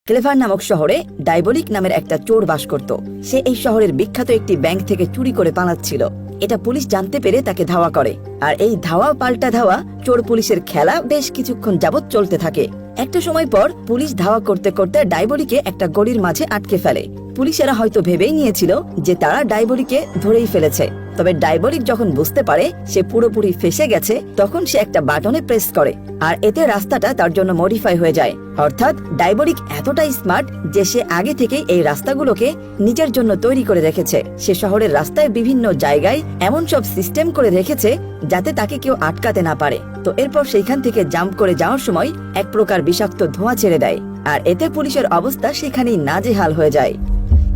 Clever নামক শহরে ডাইবলিক নামের একটা চোর বাস করত। সে এই শহরের বিখ্যাত একটি ব্যাংক থেকে চুরি করে পালাচ্ছিল। এটা পুলিশ জানতে পেরে তাকে ধাওয়া করে, আর এই ধাওয়া পাল্টা ধাওয়া চোর পুলিশের খেলা বেশ কিছুক্ষণ যাবৎ চলতে থাকে। একটা সময় পর পুলিশ ধাওয়া করতে করতে ডাইবলিকে একটা গলির মাঝে আটকে ফেলে। পুলিশেরা হয়তো ভেবেই নিয়েছিল যে তারা ডাইবলিকে ধরেই ফেলেছে। তবে ডাইবলিক যখন বুঝতে পারে সে পুরোপুরি ফেসে গেছে, তখন সে একটা বাটনে প্রেস করে, আর এতে রাস্তাটা তার জন্য মডিফাই হয়ে যায়। অর্থাৎ ডাইবলিক এতটাই স্মার্ট যে সে আগে থেকেই এই রাস্তাগুলোকে নিজের জন্য তৈরি করে রেখেছে। সে শহরের রাস্তায় বিভিন্ন জায়গায় এমন সব সিস্টেম করে রেখেছে যাতে তাকে কেউ আটকাতে না পারে। তো এরপর সেইখান থেকে জাম্প করে যাওয়ার সময় এক প্রকার বিষাক্ত ধোঁয়া ছেড়ে দেয়, আর এতে পুলিশের অবস্থা সেখানেই নাজেহাল হয়ে যায়।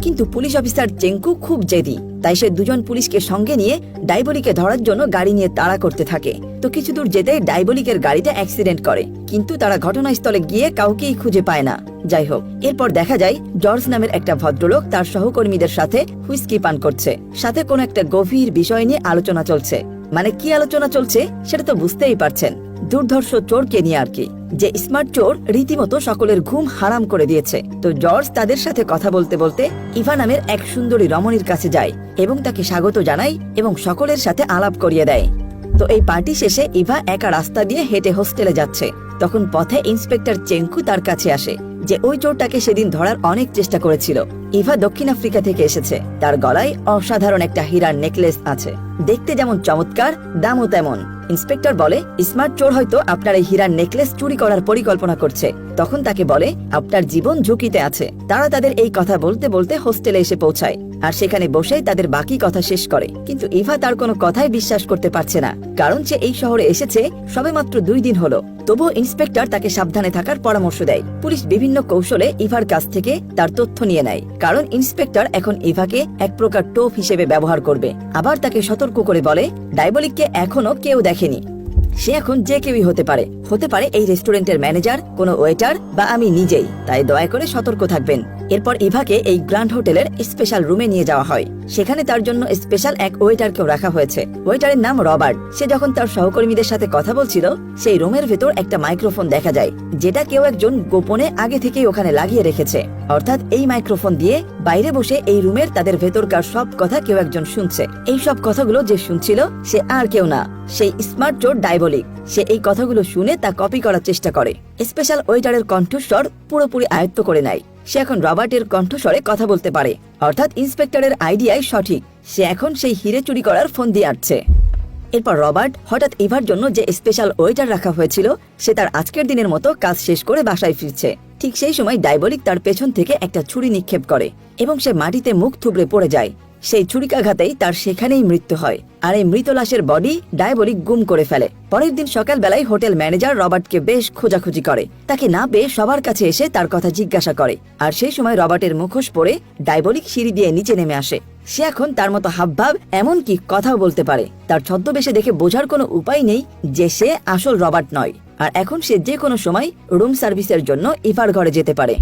কিন্তু পুলিশ অফিসার চেঙ্কু খুব জেদি, তাই সে দুজন পুলিশকে সঙ্গে নিয়ে ডাইবলিকে ধরার জন্য গাড়ি নিয়ে তাড়া করতে থাকে। তো কিছু দূর যেতে ডাইবলিকের গাড়িটা অ্যাক্সিডেন্ট করে, কিন্তু তারা ঘটনাস্থলে গিয়ে কাউকেই খুঁজে পায় না। যাই হোক, এরপর দেখা যায় জর্জ নামের একটা ভদ্রলোক তার সহকর্মীদের সাথে হুইস্কি পান করছে, সাথে কোনো একটা গভীর বিষয় নিয়ে আলোচনা চলছে। মানে কি আলোচনা চলছে সেটা তো বুঝতেই পারছেন, দুর্ধর্ষ চোরকে নিয়ে আর কি। যে স্মার্ট চোর রীতিমতো সকলের ঘুম হারাম করে দিয়েছে। তো জর্জ তাদের সাথে কথা বলতে বলতে ইভা নামের এক সুন্দরী রমণীর কাছে যায় এবং তাকে স্বাগত জানায় এবং সকলের সাথে আলাপ করিয়ে দেয়। তো এই পার্টি শেষে ইভা একা রাস্তা দিয়ে হেঁটে হোস্টেলে যাচ্ছে। তখন পথে ইন্সপেক্টর চেঙ্কু তার কাছে আসে, যে ওই চোরটাকে সেদিন ধরার অনেক চেষ্টা করেছিল। ইভা দক্ষিণ আফ্রিকা থেকে এসেছে, তার গলায় অসাধারণ একটা হীরার নেকলেস আছে, দেখতে যেমন চমৎকার দামও তেমন। ইন্সপেক্টর বলে, স্মার্ট চোর হয়তো আপনার এই হীরার নেকলেস চুরি করার পরিকল্পনা করছে। তখন তাকে বলে, আপনার জীবন ঝুঁকিতে আছে। তারা তাদের এই কথা বলতে বলতে হোস্টেলে এসে পৌঁছায়, আর সেখানে বসেই তাদের বাকি কথা শেষ করে। কিন্তু ইভা তার কোনো কথাই বিশ্বাস করতে পারছে না, কারণ সে এই শহরে এসেছে সবে মাত্র 2 দিন হলো। তবুও ইন্সপেক্টর তাকে সাবধানে থাকার পরামর্শ দেয়। পুলিশ বিভিন্ন কৌশলে ইভার কাছ থেকে তার তথ্য নিয়ে নেয়, কারণ ইন্সপেক্টর এখন ইভাকে এক প্রকার টোপ হিসেবে ব্যবহার করবে। আবার তাকে সতর্ক করে বলে, ডাইবলিককে এখনো কেউ দেখেনি, সে এখন যে কেউই হতে পারে এই রেস্টুরেন্টের ম্যানেজার, কোনো ওয়েটার বা আমি নিজেই, তাই দয়া করে সতর্ক থাকবেন। এরপর ইভাকে এই গ্র্যান্ড হোটেলের স্পেশাল রুমে নিয়ে যাওয়া হয়। সেখানে তার জন্য স্পেশাল এক ওয়েটারকেও রাখা হয়েছে। ওয়েটারের নাম রবার্ট। সে যখন তার সহকর্মীদের সাথে কথা বলছিল, সেই রুমের ভেতর একটা মাইক্রোফোন দেখা যায়, যেটা কেউ একজন গোপনে আগে থেকেই ওখানে লাগিয়ে রেখেছে। অর্থাৎ এই মাইক্রোফোন দিয়ে বাইরে বসে এই রুমের তাদের ভেতরকার সব কথা কেউ একজন শুনছে। এই সব কথাগুলো যে শুনছিল সে আর কেউ না, সেই স্মার্ট চোর ডাইবলিক। সে এই কথাগুলো শুনে তা কপি করার চেষ্টা করে। স্পেশাল ওয়েটারের কণ্ঠস্বর পুরোপুরি আয়ত্ত করে নেয়। সে এখন রবার্টের কণ্ঠস্বরে কথা বলতে পারে, অর্থাৎ ইন্সপেক্টরের আইডিয়াই সঠিক। সে এখন সেই হিরে চুরি করার ফোন দিয়ে আসছে। এরপর রবার্ট হঠাৎ ইভার জন্য যে স্পেশাল ওয়েটার রাখা হয়েছিল, সে তার আজকের দিনের মতো কাজ শেষ করে বাসায় ফিরছে। ঠিক সেই সময় ডাইবলিক তার পেছন থেকে একটা ছুরি নিক্ষেপ করে এবং সে মাটিতে মুখ থুবড়ে পড়ে যায়। সেই ছুরিকাঘাতেই তার সেখানেই মৃত্যু হয়, আর এই মৃত লাশের বডি ডাইবলিক গুম করে ফেলে। পরের দিন সকালবেলায় হোটেল ম্যানেজার রবার্টকে বেশ খোঁজাখুঁজি করে, তাকে না পেয়ে সবার কাছে এসে তার কথা জিজ্ঞাসা করে। আর সেই সময় রবার্টের মুখোশ পরে ডাইবলিক সিঁড়ি দিয়ে নিচে নেমে আসে। সে এখন তার মতো হাবভাব, এমনকি কথাও বলতে পারে। তার ছদ্মবেশে দেখে বোঝার কোনো উপায় নেই যে সে আসল রবার্ট নয়, আর এখন সে যে কোনো সময় রুম সার্ভিসের জন্য ইভার ঘরে যেতে পারে।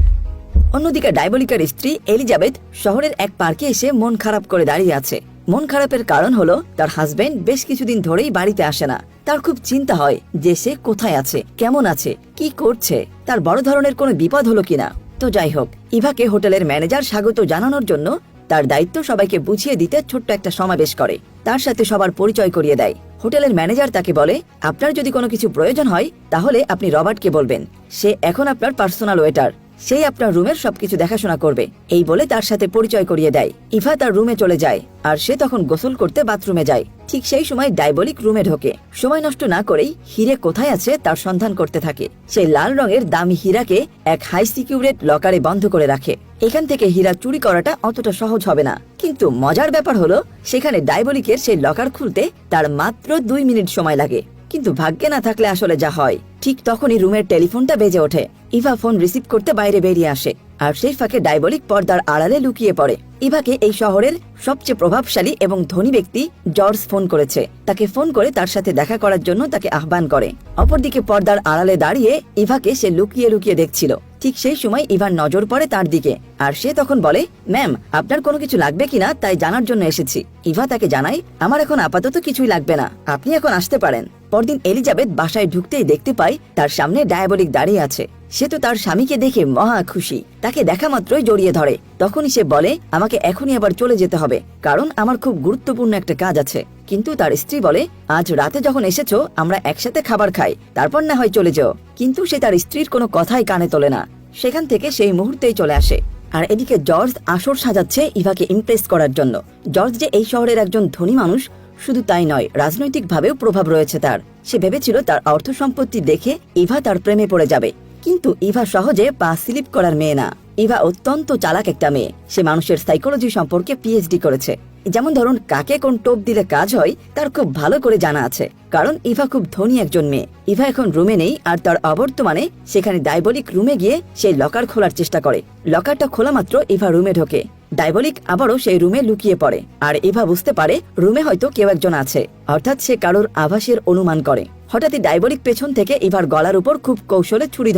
অন্যদিকে ডাইবলিকের স্ত্রী এলিজাবেথ শহরের এক পার্কে এসে মন খারাপ করে দাঁড়িয়ে আছে। মন খারাপের কারণ হলো তার হাজবেন্ড বেশ কিছুদিন ধরেই বাড়িতে আসে না। তার খুব চিন্তা হয় যে সে কোথায় আছে, কেমন আছে, কি করছে, তার বড় ধরনের কোনো বিপদ হলো কিনা। তো যাই হোক, ইভাকে হোটেলের ম্যানেজার স্বাগত জানানোর জন্য তার দায়িত্ব সবাইকে বুঝিয়ে দিতে ছোট্ট একটা সমাবেশ করে। তার সাথে সবার পরিচয় করিয়ে দেয়। হোটেলের ম্যানেজার তাকে বলে, আপনার যদি কোনো কিছু প্রয়োজন হয় তাহলে আপনি রবার্টকে বলবেন, সে এখন আপনার পার্সোনাল ওয়েটার, সেই আপনার রুমের সবকিছু দেখাশোনা করবে। এই বলে তার সাথে পরিচয় করিয়ে দেয়। ইভা তার রুমে চলে যায়, আর সে তখন গোসল করতে বাথরুমে যায়। ঠিক সেই সময় ডাইবলিক রুমে ঢোকে। সময় নষ্ট না করেই হিরে কোথায় আছে তার সন্ধান করতে থাকে। সেই লাল রঙের দামি হীরাকে এক হাই সিকিউরেট লকারে বন্ধ করে রাখে। এখান থেকে হীরা চুরি করাটা অতটা সহজ হবে না। কিন্তু মজার ব্যাপার হলো, সেখানে ডাইবলিকের সেই লকার খুলতে তার মাত্র 2 মিনিট সময় লাগে। কিন্তু ভাগ্যে না থাকলে আসলে যা হয়, ঠিক তখনই রুমের টেলিফোনটা বেজে ওঠে। ইভা ফোন রিসিভ করতে বাইরে বেরিয়ে আসে, আর সেই ফাঁকে ডাইবলিক পর্দার আড়ালে লুকিয়ে পড়ে। ইভাকে এই শহরের সবচেয়ে প্রভাবশালী এবং ধনী ব্যক্তি জর্জ ফোন করেছে। তাকে ফোন করে তার সাথে দেখা করার জন্য তাকে আহ্বান করে। অপরদিকে পর্দার আড়ালে দাঁড়িয়ে ইভাকে সে লুকিয়ে লুকিয়ে দেখছিল। ঠিক সেই সময় ইভার নজর পড়ে তার দিকে, আর সে তখন বলে, ম্যাম, আপনার কোনো কিছু লাগবে কিনা তাই জানার জন্য এসেছি। ইভা তাকে জানায়, আমার এখন আপাতত কিছুই লাগবে না, আপনি এখন আসতে পারেন। পরদিন এলিজাবেথ বাসায় ঢুকতেই দেখতে পায় তার সামনে ডায়াবলিক দাঁড়িয়ে আছে। সে তো তার স্বামীকে দেখে মহা খুশি, তাকে দেখা মাত্রই জড়িয়ে ধরে। তখনই সে বলে, আমাকে এখনই আবার চলে যেতে হবে, কারণ আমার খুব গুরুত্বপূর্ণ একটা কাজ আছে। কিন্তু তার স্ত্রী বলে, আজ রাতে যখন এসেছো আমরা একসাথে খাবার খাই, তারপর না হয় চলে যাও। কিন্তু সে তার স্ত্রীর কোনো কথাই কানে তোলে না, সেখান থেকে সেই মুহূর্তেই চলে আসে। আর এদিকে জর্জ আসর সাজাচ্ছে ইভাকে ইমপ্রেস করার জন্য। জর্জ যে এই শহরের একজন ধনী মানুষ, শুধু তাই নয়, রাজনৈতিকভাবেও প্রভাব রয়েছে তার। সে ভেবেছিল তার অর্থ সম্পত্তি দেখে ইভা তার প্রেমে পড়ে যাবে, কিন্তু ইভা সহজে পা স্লিপ করার মেয়ে না। ইভা অত্যন্ত চালাক একটা মেয়ে। সে মানুষের সাইকোলজি সম্পর্কে পিএইচডি করেছে। যেমন ধরুন, কাকে কোন টোপ দিলে কাজ হয় তার খুব ভালো করে জানা আছে, কারণ ইভা খুব ধনী একজন মেয়ে। ইভা এখন রুমে নেই, আর তার অবর্তমানে সেখানে ডায়াবলিক রুমে গিয়ে সেই লকার খোলার চেষ্টা করে। লকারটা খোলা মাত্র ইভা রুমে ঢোকে। ডায়াবলিক আবারও সেই রুমে লুকিয়ে পড়ে, আর ইভা বুঝতে পারে রুমে হয়তো কেউ একজন আছে, অর্থাৎ সে কারোর আভাসের অনুমান করে। হঠাৎই ডায়াবলিক পেছন থেকে ইভার গলার উপর খুব কৌশলে ছুরি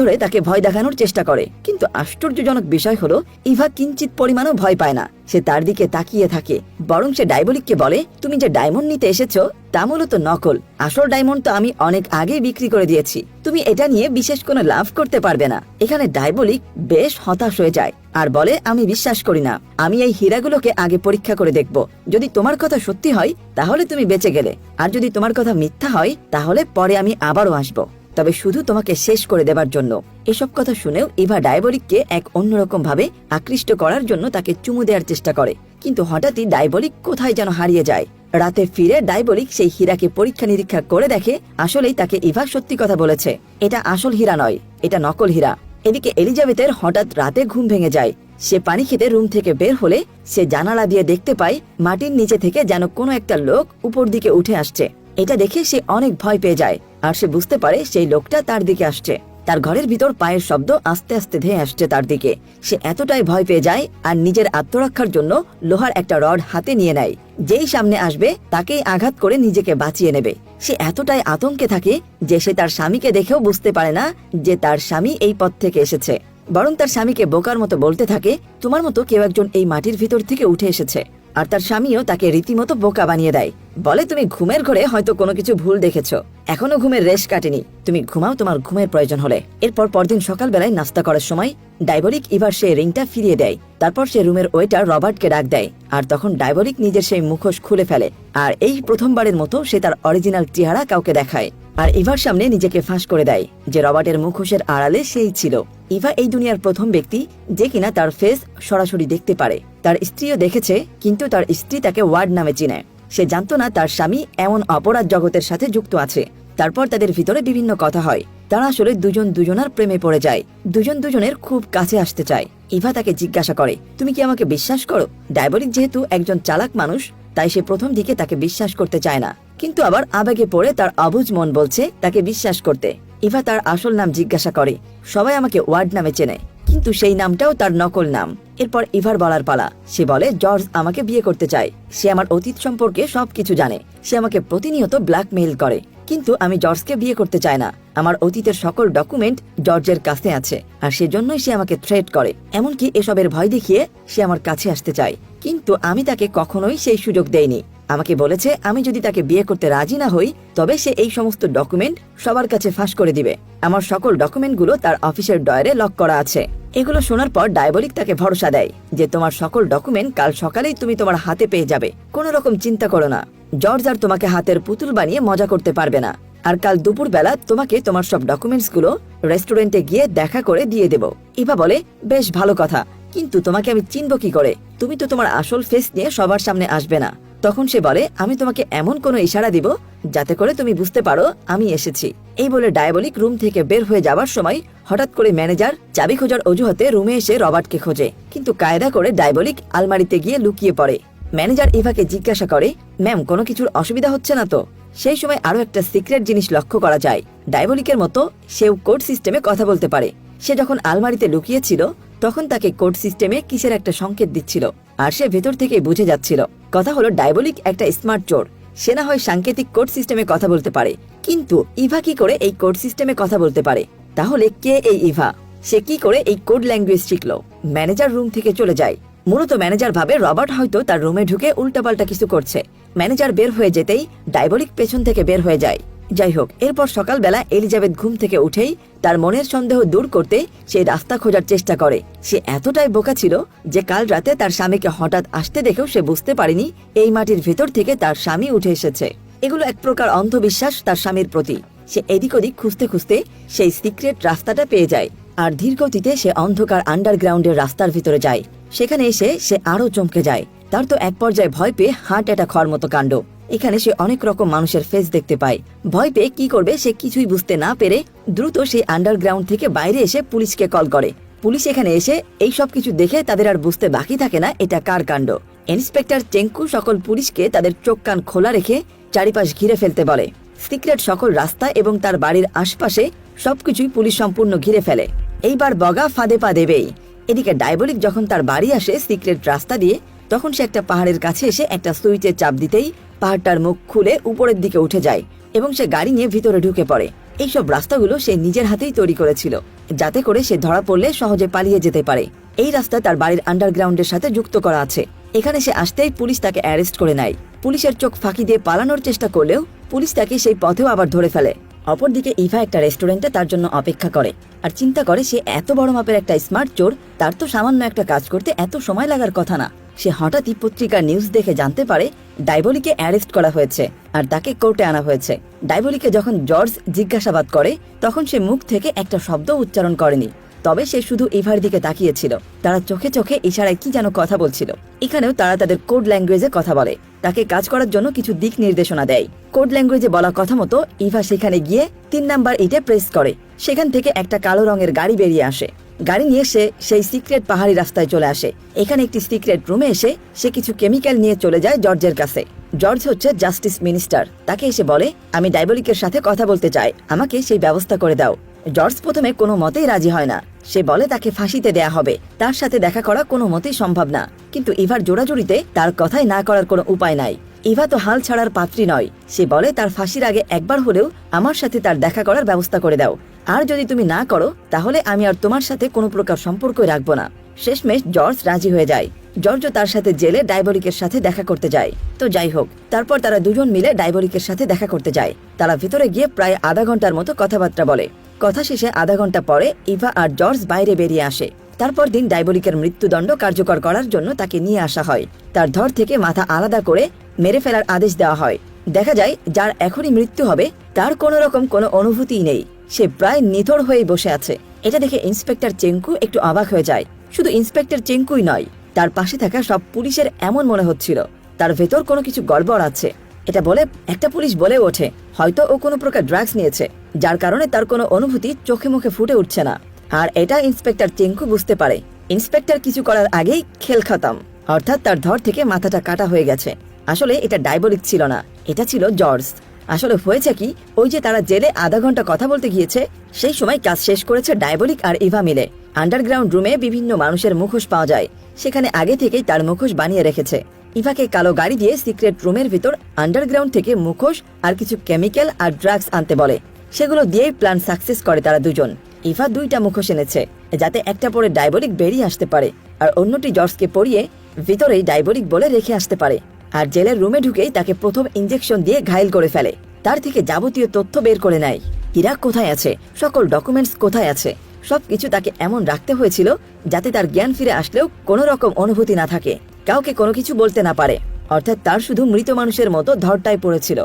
ধরে তাকে ভয় দেখানোর চেষ্টা করে। কিন্তু আশ্চর্যজনক বিষয় হলো, ইভা কিঞ্চিত পরিমাণও ভয় পায় না। সে তার দিকে তাকিয়ে থাকে, বরং সে ডায়াবলিককে বলে, তুমি যে ডায়মন্ড নিতে এসেছো তা মূলত নকল। আসল ডায়মন্ড তো আমি অনেক আগেই বিক্রি করে দিয়েছি, তুমি এটা নিয়ে বিশেষ কোনো লাভ করতে পারবে না। এখানে ডায়াবলিক বেশ হতাশ হয়ে যায় আর বলে, আমি বিশ্বাস করি না, আমি এই হীরাগুলোকে আগে পরীক্ষা করে দেখব। যদি তোমার কথা সত্যি হয় তাহলে তুমি বেঁচে গেলে, আর যদি তোমার কথা মিথ্যা হয় তাহলে পরে আমি আবারও আসবো, তবে শুধু তোমাকে শেষ করে দেবার জন্য। এসব কথা শুনেও ইভা ডায়াবলিককে এক অন্যরকম ভাবে আকৃষ্ট করার জন্য তাকে চুমু দেওয়ার চেষ্টা করে, কিন্তু হঠাৎই ডায়াবলিক কোথায় যেন হারিয়ে যায়। রাতে ফিরে ডায়াবলিক সেই হীরাকে পরীক্ষা নিরীক্ষা করে দেখে আসলেই তাকে ইভা সত্যি কথা বলেছে, এটা আসল হীরা নয়, এটা নকল হীরা। এদিকে এলিজাবেথের হঠাৎ রাতে ঘুম ভেঙে যায়। সে পানি খেতে রুম থেকে বের হলে সে জানালা দিয়ে দেখতে পায় মাটির নিচে থেকে যেন কোনো একটা লোক উপর দিকে উঠে আসছে। এটা দেখে সে অনেক ভয় পেয়ে যায়, আর সে বুঝতে পারে সেই লোকটা তার দিকে আসছে। তার ঘরের ভিতর পায়ের শব্দ আস্তে আস্তে ধেয়ে আসছে তার দিকে। সে এতটাই ভয় পেয়ে যায় আর নিজের আত্মরক্ষার জন্য লোহার একটা রড হাতে নিয়ে নেয়। যেই সামনে আসবে তাকেই আঘাত করে নিজেকে বাঁচিয়ে নেবে। সে এতটাই আতঙ্কে থাকে যে সে তার স্বামীকে দেখেও বুঝতে পারে না যে তার স্বামী এই পথ থেকে এসেছে, বরং তার স্বামীকে বোকার মতো বলতে থাকে, তোমার মতো কেউ একজন এই মাটির ভিতর থেকে উঠে এসেছে। আর তার স্বামীও তাকে রীতিমতো বোকা বানিয়ে দেয়, বলে, তুমি ঘুমের ঘরে হয়তো কোনো কিছু ভুল দেখেছো, এখনো ঘুমের রেশ কাটেনি, তুমি ঘুমাও তোমার ঘুমের প্রয়োজন হলে। এরপর পরদিন সকালবেলায় নাস্তা করার সময় ডায়াবলিক ইভার সেই রিংটা ফিরিয়ে দেয়। তারপর সে রুমের ওয়েটার রবার্টকে ডাক দেয়, আর তখন ডায়াবলিক নিজের সেই মুখোশ খুলে ফেলে, আর এই প্রথমবারের মতো সে তার অরিজিনাল চেহারা কাউকে দেখায়, আর ইভার সামনে নিজেকে ফাঁস করে দেয় যে রবার্টের মুখোশের আড়ালে সেই ছিল। ইভা এই দুনিয়ার প্রথম ব্যক্তি যে কিনা তার ফেস সরাসরি দেখতে পারে। তার স্ত্রীও দেখেছে, কিন্তু তার স্ত্রী তাকে ওয়ার্ড নামে চিনে। সে জানতো না তার স্বামী এমন অপরাধ জগতের সাথে যুক্ত আছে। তারপর তাদের ভিতরে বিভিন্ন কথা হয়। তারা আসলে দুজন দুজনার প্রেমে পড়ে যায়, দুজন দুজনের খুব কাছে আসতে চায়। ইভা তাকে জিজ্ঞাসা করে, তুমি কি আমাকে বিশ্বাস করো? ডায়াবলিক যেহেতু একজন চালাক মানুষ, তাই সে প্রথম দিকে তাকে বিশ্বাস করতে চায় না, কিন্তু আবার আবেগে পড়ে তার অবুঝ মন বলছে তাকে বিশ্বাস করতে। ইভা তার আসল নাম জিজ্ঞাসা করে। সবাই আমাকে ওয়ার্ড নামে চেনে, কিন্তু সেই নামটাও তার নকল নাম। এরপর ইভার বলার পালা। সে বলে, জর্জ আমাকে বিয়ে করতে চায়, সে আমার অতীত সম্পর্কে সবকিছু জানে, সে আমাকে প্রতিনিয়ত ব্ল্যাকমেইল করে, কিন্তু আমি জর্জকে বিয়ে করতে চাই না। আমার অতীতের সকল ডকুমেন্ট জর্জের কাছে আছে, আর সেজন্যই সে আমাকে থ্রেট করে, এমনকি এসবের ভয় দেখিয়ে সে আমার কাছে আসতে চায়, কিন্তু আমি তাকে কখনোই সেই সুযোগ দেইনি। আমাকে বলেছে আমি যদি তাকে বিয়ে করতে রাজি না হই তবে সে এই সমস্ত ডকুমেন্ট সবার কাছে ফাঁস করে দিবে। আমার সকল ডকুমেন্টগুলো তার অফিসের ডয়ারে লক করা আছে। এগুলো শোনার পর ডায়াবলিক তাকে ভরসা দেয় যে তোমার সকল ডকুমেন্ট কাল সকালেই তুমি তোমার হাতে পেয়ে যাবে, কোনো রকম চিন্তা করো না। জর্জ আর তোমাকে হাতের পুতুল বানিয়ে মজা করতে পারবে না, আর কাল দুপুর বেলা তোমাকে তোমার সব ডকুমেন্টস গুলো রেস্টুরেন্টে গিয়ে দেখা করে দিয়ে দেব। ইভা বলে, বেশ ভালো কথা, কিন্তু তোমাকে আমি চিনব কি করে? তুমি তো তোমার আসল ফেস নিয়ে সবার সামনে আসবে না। তখন সে বলে, আমি তোমাকে এমন কোনো ইশারা দিব যাতে করে তুমি বুঝতে পারো আমি এসেছি। এই বলে ডায়াবলিক রুম থেকে বের হয়ে যাবার সময় হঠাৎ করে ম্যানেজার চাবি খোঁজার অজুহাতে রুমে এসে রবার্টকে খোঁজে, কিন্তু কায়দা করে ডায়াবলিক আলমারিতে গিয়ে লুকিয়ে পড়ে। ম্যানেজার ইভাকে জিজ্ঞাসা করে, ম্যাম কোনো কিছুর অসুবিধা হচ্ছে না তো? সেই সময় আরো একটা সিক্রেট জিনিস লক্ষ্য করা যায়। ডায়াবলিকের মতো সেও কোড সিস্টেমে কথা বলতে পারে। সে যখন আলমারিতে লুকিয়েছিল তখন তাকে কোড সিস্টেমে কিসের একটা সংকেত দিচ্ছিল, আর সে ভেতর থেকে বুঝে যাচ্ছিল। কথা হলো ডায়াবলিক একটা স্মার্ট চোর। সে না হয় সাংকেতিক কোড সিস্টেমে কথা বলতে পারে, কিন্তু ইভা কি করে এই কোড সিস্টেমে কথা বলতে পারে? তাহলে কে এই ইভা? সে কি করে এই কোড ল্যাঙ্গুয়েজ শিখলো? ম্যানেজার রুম থেকে চলে যায়। মূলত ম্যানেজার ভাবে রবার্ট হয়তো তার রুমে ঢুকে উল্টাপাল্টা কিছু করছে। ম্যানেজার বের হয়ে যেতেই ডায়াবলিক পেছন থেকে বের হয়ে যায়। যাই হোক, এরপর সকালবেলা এলিজাবেথ ঘুম থেকে উঠেই তার মনের সন্দেহ দূর করতে সে রাস্তা খোঁজার চেষ্টা করে। সে এতটাই বোকা ছিল যে কাল রাতে তার স্বামীকে হঠাৎ আসতে দেখেও সে বুঝতে পারেনি এই মাটির ভিতর থেকে তার স্বামী উঠে এসেছে। এগুলো এক প্রকার অন্ধবিশ্বাস তার স্বামীর প্রতি। সে এদিক ওদিক খুঁজতে খুঁজতে সেই সিক্রেট রাস্তাটা পেয়ে যায় আর ধীর গতিতে সে অন্ধকার আন্ডারগ্রাউন্ডের রাস্তার ভিতরে যায়। সেখানে এসে সে আরো চমকে যায়। তার তো এক পর্যায়ে ভয় পেয়ে হার্ট অ্যাটাক হওয়ার মতো কাণ্ড। এখানে সে অনেক রকম মানুষের ফেস দেখতে পায়। ভয় পেয়ে কি করবে সে কিছুই বুঝতে না পেরে দ্রুত সেই আন্ডারগ্রাউন্ড থেকে বাইরে এসে পুলিশকে কল করে। পুলিশ এখানে এসে এই সব কিছু দেখে তাদের আর বুঝতে বাকি থাকে না এটা কার কাণ্ড। ইন্সপেক্টর চেঙ্কু সকল পুলিশকে তাদের চোখ কান খোলা রেখে চারিপাশ ঘিরে ফেলতে বলে। সিক্রেট সকল রাস্তা এবং তার বাড়ির আশপাশে সবকিছুই পুলিশ সম্পূর্ণ ঘিরে ফেলে। এইবার বগা ফাঁদে পা দেবেই। এদিকে ডায়াবলিক যখন তার বাড়ি আসে সিক্রেট রাস্তা দিয়ে, তখন সে একটা পাহাড়ের কাছে এসে একটা সুইচে চাপ দিতেই পাহাড়টার মুখ খুলে উপরের দিকে উঠে যায় এবং সে গাড়ি নিয়ে ভিতরে ঢুকে পড়ে। এইসব রাস্তাগুলো সে নিজের হাতেই তৈরি করেছিল, যাতে করে সে ধরা পড়লে সহজে পালিয়ে যেতে পারে। এই রাস্তা তার বাড়ির আন্ডারগ্রাউন্ডের সাথে যুক্ত করা আছে। এখানে সে আসতেই পুলিশ তাকে অ্যারেস্ট করে নেয়। পুলিশের চোখ ফাঁকি দিয়ে পালানোর চেষ্টা করলেও পুলিশ তাকে সেই পথেও আবার ধরে ফেলে। অপরদিকে ইভা একটা রেস্টুরেন্টে তার জন্য অপেক্ষা করে আর চিন্তা করে সে এত বড় মাপের একটা স্মার্ট চোর, তার তো সামান্য একটা কাজ করতে এত সময় লাগার কথা না। সে হঠাৎই পত্রিকার নিউজ দেখে জানতে পারে ডায়াবলিকে অ্যারেস্ট করা হয়েছে আর তাকে কোর্টে আনা হয়েছে। ডায়াবলিকে যখন জর্জ জিজ্ঞাসাবাদ করে তখন সে মুখ থেকে একটা শব্দ উচ্চারণ করেনি, তবে সে শুধু ইভার দিকে তাকিয়েছিল। তারা চোখে চোখে ইশারায় কি যেন কথা বলছিল। এখানেও তারা তাদের কোড ল্যাঙ্গুয়েজে কথা বলে, তাকে কাজ করার জন্য কিছু দিক নির্দেশনা দেয়। কোড ল্যাঙ্গুয়েজে বলা কথা মতো ইভা সেখানে গিয়ে 3 নাম্বার ইটে প্রেস করে। সেখান থেকে একটা কালো রঙের গাড়ি বেরিয়ে আসে। গাড়ি নিয়ে সে সেই সিক্রেট পাহাড়ি রাস্তায় চলে আসে। এখানে একটি সিক্রেট রুমে এসে সে কিছু কেমিক্যাল নিয়ে চলে যায় জর্জের কাছে। জর্জ হচ্ছে জাস্টিস মিনিস্টার। তাকে এসে বলে, আমি ডায়াবলিকের সাথে কথা বলতে চাই, আমাকে সেই ব্যবস্থা করে দাও। জর্জ প্রথমে কোনো মতেই রাজি হয় না। সে বলে তাকে ফাঁসিতে দেয়া হবে, তার সাথে দেখা করা কোনো মতেই সম্ভব না। কিন্তু ইভার জোড়াজুড়িতে তার কথাই না করার কোনো উপায় নাই। ইভা তো হাল ছাড়ার পাত্রী নয়। সে বলে তার ফাঁসির আগে একবার হলেও আমার সাথে তার দেখা করার ব্যবস্থা করে দাও, আর যদি তুমি না করো তাহলে আমি আর তোমার সাথে কোনো প্রকার সম্পর্ক রাখবো না। শেষমেশ জর্জ রাজি হয়ে যায়। জর্জ তার সাথে জেলে ডায়াবলিকের সাথে দেখা করতে যায়। তো যাই হোক, তারপর তারা দুজন মিলে ডায়াবলিকের সাথে দেখা করতে যায়। তারা ভিতরে গিয়ে প্রায় আধা ঘন্টার মতো কথাবার্তা বলে। কথা শেষে আধা ঘন্টা পরে ইভা আর জর্জ বাইরে বেরিয়ে আসে। তারপর দিন ডায়াবলিকের মৃত্যুদণ্ড কার্যকর করার জন্য তাকে নিয়ে আসা হয়। তার ধর থেকে মাথা আলাদা করে মেরে ফেলার আদেশ দেওয়া হয়। দেখা যায় যার এখনই মৃত্যু হবে তার কোনো রকম কোনো অনুভূতিই নেই। সে প্রায় নিথর হয়ে বসে আছে। এটা দেখে ইন্সপেক্টর চেঙ্কু একটু অবাক হয়ে যায়। শুধু ইন্সপেক্টর চেঙ্কুই নয়, তার পাশে থাকা সব পুলিশের এমন মনে হচ্ছিল তার ভেতর কোনো কিছু গড়বড় আছে। এটা বলে একটা পুলিশ বলে ওঠে, হয়তো ও কোনো প্রকার ড্রাগস নিয়েছে, যার কারণে তার কোনো অনুভূতি চোখে মুখে ফুটে উঠছে না। আর এটা ইন্সপেক্টর চেঙ্কু বুঝতে পারে। ইন্সপেক্টর কিছু করার আগেই খেল খতম, অর্থাৎ তার ধর থেকে মাথাটা কাটা হয়ে গেছে। আসলে এটা ডায়াবলিক ছিল না, এটা ছিল জর্জ। আসলে হয়েছে কি, ওই যে তারা জেলে আধা ঘন্টা কথা বলতে গিয়েছে, সেই সময় কাজ শেষ করেছে ডায়াবলিক আর ইভা মিলে। আন্ডারগ্রাউন্ড রুমে বিভিন্ন মানুষের মুখোশ পাওয়া যায়, সেখানে আগে থেকেই তার মুখোশ বানিয়ে রেখেছে। ইভাকে কালো গাড়ি দিয়ে সিক্রেট রুমের ভিতর আন্ডারগ্রাউন্ড থেকে মুখোশ আর কিছু কেমিক্যাল আর ড্রাগস আনতে বলে। সেগুলো দিয়েই প্ল্যান সাকসেস করে তারা দুজন। ইভা 2টা মুখোশ এনেছে, যাতে একটা পরে ডায়াবলিক বেরিয়ে আসতে পারে আর অন্যটি জর্জকে পরিয়ে ভিতরেই ডায়াবলিক বলে রেখে আসতে পারে। আর জেলের রুমে ঢুকেই তাকে প্রথম ইনজেকশন দিয়ে ঘায়েল করে ফেলে। তার থেকে যাবতীয় তথ্য বের করে নেয়। হীরা কোথায় আছে, সকল ডকুমেন্টস কোথায় আছে, সবকিছু তাকে এমন রাখতে হয়েছিল যাতে তার জ্ঞান ফিরে আসলেও কোনো রকম অনুভূতি না থাকে, কাউকে কোনো কিছু বলতে না পারে। অর্থাৎ তার শুধু মৃত মানুষের মতো ধরটায় পড়েছিল।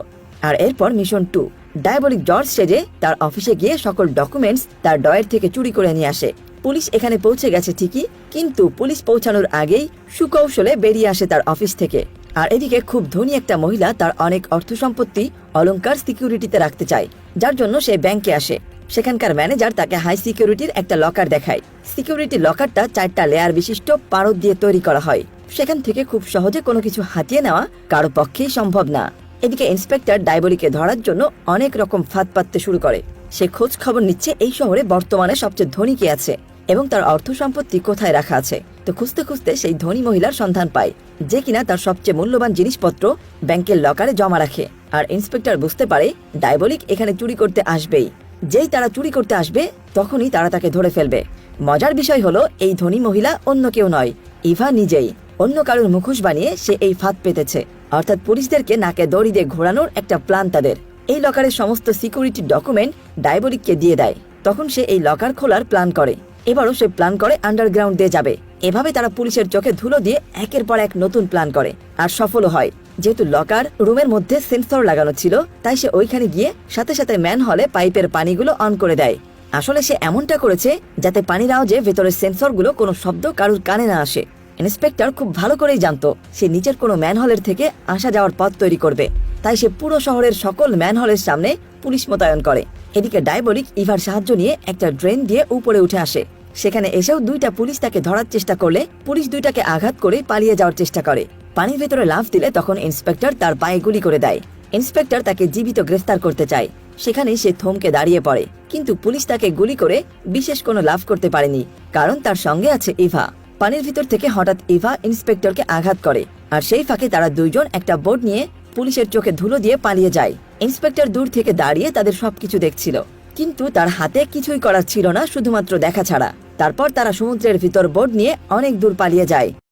আর এরপর মিশন 2, ডায়াবলিক জর্জ সেজে তার অফিসে গিয়ে সকল ডকুমেন্টস তার ডয়ের থেকে চুরি করে নিয়ে আসে। পুলিশ এখানে পৌঁছে গেছে ঠিকই, কিন্তু পুলিশ পৌঁছানোর আগেই সুকৌশলে বেরিয়ে আসে তার অফিস থেকে। আর এদিকে খুব ধনী একটা মহিলা তার অনেক অর্থ সম্পত্তি অলংকার সিকিউরিটিতে রাখতে চায়, যার জন্য সে ব্যাংকে আসে। সেখানকার ম্যানেজার তাকে হাই সিকিউরিটির একটা লকার দেখায়। সিকিউরিটি লকারটা 4টা লেয়ার বিশিষ্ট পারদ দিয়ে তৈরি করা হয়। সেখান থেকে খুব সহজে কোনো কিছু হাতিয়ে নেওয়া কারো পক্ষেই সম্ভব না। এদিকে ইন্সপেক্টর ডায়াবলিকে ধরার জন্য অনেক রকম ফাঁদ পাততে শুরু করে। সে খোঁজ খবর নিচ্ছে এই শহরে বর্তমানে সবচেয়ে ধনী কে আছে এবং তার অর্থ সম্পত্তি কোথায় রাখা আছে। তো খুঁজতে খুঁজতে সেই ধনী মহিলার সন্ধান পায়, যে কিনা তার সবচেয়ে মূল্যবান জিনিসপত্র ব্যাংকের লকারে জমা রাখে। আর ইন্সপেক্টর বুঝতে পারে ডায়াবলিক এখানে চুরি করতে আসবেই। যেই তারা চুরি করতে আসবে তখনই তারা তাকে ধরে ফেলবে। মজার বিষয় হলো এই ধনী মহিলা অন্য কেউ নয়, ইভা নিজেই। অন্য কারোর মুখোশ বানিয়ে সে এই ফাঁদ পেতেছে, অর্থাৎ পুলিশদেরকে নাকে দড়ি দিয়ে ঘোরানোর একটা প্ল্যান তাদের। এই লকারের সমস্ত সিকিউরিটি ডকুমেন্ট ডায়াবলিককে দিয়ে দেয়। তখন সে এই লকার খোলার প্ল্যান করে। এবারও সে প্ল্যান করে আন্ডারগ্রাউন্ড দিয়ে যাবে। এভাবে তারা পুলিশের চোখে ধুলো দিয়ে একের পর এক নতুন প্ল্যান করে, আর সফলও হয়। যেহেতু লকার রুমের মধ্যে সেন্সর লাগানো ছিল, তাই সে ওইখানে গিয়ে সাথে সাথে ম্যান হলে পাইপের পানিগুলো অন করে দেয়। আসলে সে এমনটা করেছে যাতে পানির আওয়াজে ভেতরের সেন্সরগুলো কোনো শব্দ কারুর কানে না আসে। ইন্সপেক্টর খুব ভালো করেই জানতো সে নিচের কোনো ম্যানহলের থেকে আসা যাওয়ার পথ তৈরি করবে, তাই সে পুরো শহরের সকল ম্যানহলের সামনে পুলিশ মোতায়েন করে। এদিকে ডায়াবলিক ইভার সাহায্য নিয়ে একটা ড্রেন দিয়ে উপরে উঠে আসে। সেখানে এসেও দুইটা পুলিশ তাকে ধরার চেষ্টা করলে পুলিশ দুইটাকে আঘাত করে পালিয়ে যাওয়ার চেষ্টা করে। পানির ভেতরে লাফ দিলে তখন ইন্সপেক্টর তার পায়ে গুলি করে দেয়। ইন্সপেক্টর তাকে জীবিত গ্রেফতার করতে চায়। সেখানে সে থমকে দাঁড়িয়ে পড়ে, কিন্তু পুলিশ তাকে গুলি করে বিশেষ কোনো লাভ করতে পারেনি, কারণ তার সঙ্গে আছে ইভা। পানির ভিতর থেকে হঠাৎ ইভা ইন্সপেক্টরকে আঘাত করে, আর সেই ফাঁকে তারা দুইজন একটা বোট নিয়ে পুলিশের চোখে ধুলো দিয়ে পালিয়ে যায়। ইন্সপেক্টর দূর থেকে দাঁড়িয়ে তাদের সবকিছু দেখছিল, কিন্তু তার হাতে কিছুই করার ছিল না, শুধুমাত্র দেখা ছাড়া। তারপর তারা সমুদ্রের ভিতর বোট নিয়ে অনেক দূর পালিয়ে যায়।